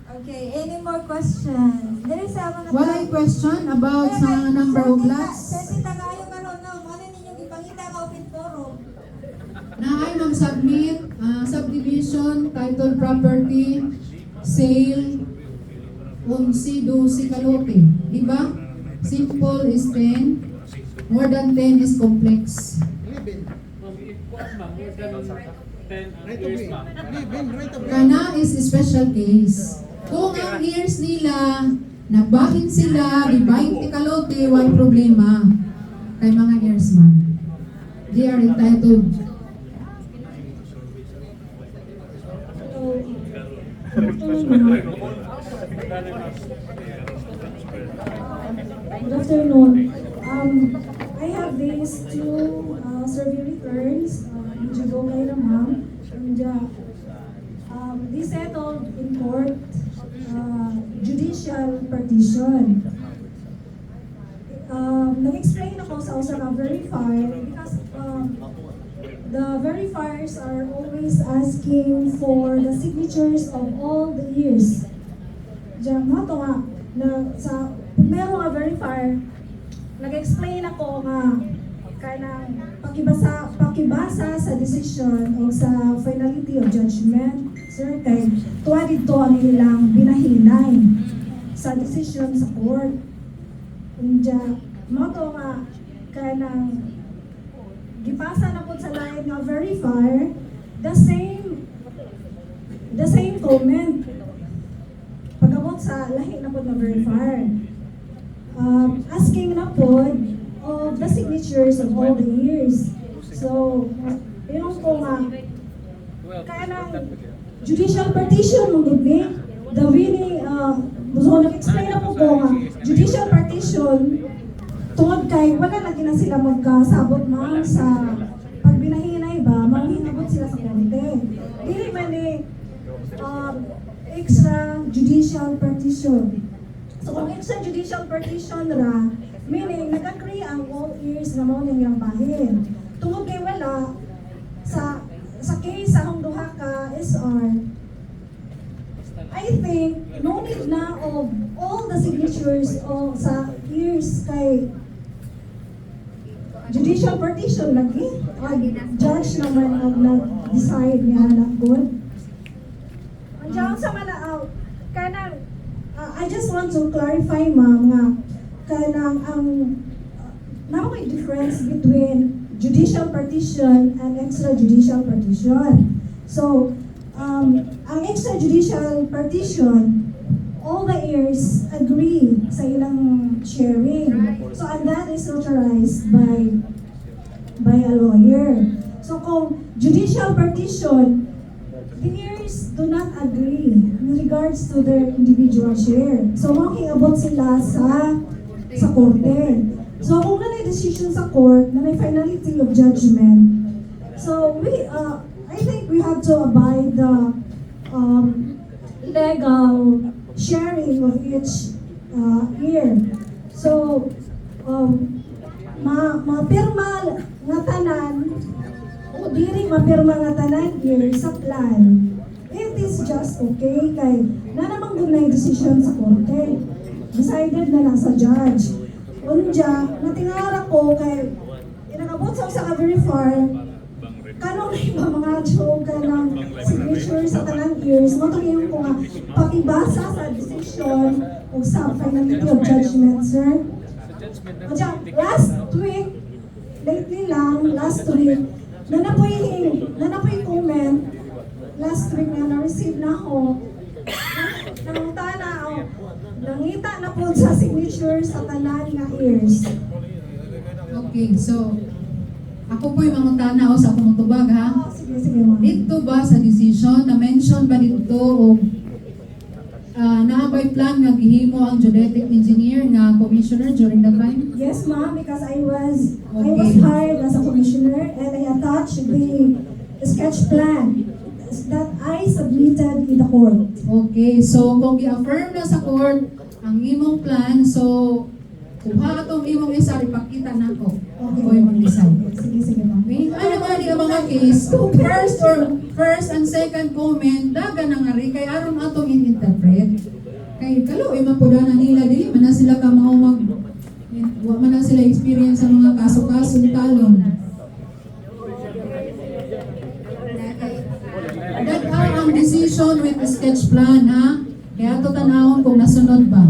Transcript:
Okay, any more questions? There is a mga Walay question about sa number of lots. Sensita kayo karon no, ano ninyong ipangita ka open forum? Na ay mag-submit subdivision, title property, sale, 11-12 kalote. Diba? Simple is 10. More than 10 is complex. Kana is special case. Kung ang heirs nila, nagbahin sila, ibahin ti kalote, why problema? Kay mga heirs man. They are entitled. Good afternoon. I have these two survey returns. Medyo gawin na ma'am. And they settled in court judicial partition. Nag-explain ako sa usa ka verifier because the verifiers are always asking for the signatures of all the years. Diyan mo ito nga, na sa meron nga verifier, nag-explain ako nga kanang pakibasa sa decision o sa finality of judgment, sir, kay tuwa dito ang ilang binahinay sa decision sa court. Diyan mo ito nga kanang gipasa na po sa lain nga verifier the same comment pagabot sa lahi na po na verifier asking na po of the signatures of all the years. So yung po nga kaya ng judicial partition mo gini the winning so nag-explain na po nga judicial partition tungod kay wala lagi na sila magkasabot ma'am sa pagbinahinay ba, manghinabot sila sa korte. Dili man ni extrajudicial partition. So kung extrajudicial partition ra, meaning nag-agree ang all ears na mao ning bahin. Tungod kay wala sa case sa hong duha ka SR, I think no need na of all the signatures of sa ears kay judicial partition lagi judge naman ang nag-decide niya na good. Andiyan sa malaaw kanang I just want to clarify ma'am nga kanang ang may difference between judicial partition and extrajudicial partition. So ang extrajudicial partition, all the heirs agree sa ilang sharing. So, and that is authorized by a lawyer. So, kung judicial partition, the heirs do not agree in regards to their individual share. So, makiabot sila sa korte. So, kung nanay decision sa court, nanay finality of judgment, so I think we have to abide the legal sharing of each year. So, mapirma nga tanan o diri mapirma nga tanan year sa plan. It is just okay kay na namang gunay decision sa korte. Decided na lang sa judge. Unja, natingara ko kay inakabot sa usa ka verifier kanong iba mga joke ka ng signature sa kanang years, matungin ko nga pakibasa sa decision o sa finality of judgment, sir. O dyan, last week, lately lang, last week, nanapoy comment, last week na na-receive na ako, nangita na po sa signature sa tanan nga years. Okay, so ako po yung mangutana o sa kumutubag ha. Sige, ma'am. Dito ba sa decision, na-mention ba dito o naabay plan nga gihimo ang geodetic engineer nga commissioner during that time? Yes, ma'am, because I was hired as a commissioner and I attached the sketch plan that I submitted in the court. Okay, so kung i-affirm na sa court ang imong plan, so kuha atong imong isa ipakita nako. Okay, o imong decide. Sige, ma'am. Ano ba di mga case? First and second comment, daga na nga rin, kay aron atong in-interpret. Kay kaluoy man pud na nila dili man na sila ka mao mag wa man na sila experience sa mga kaso-kaso talon. That are ang decision with the sketch plan ha. Kaya ato tanawon kung nasunod ba.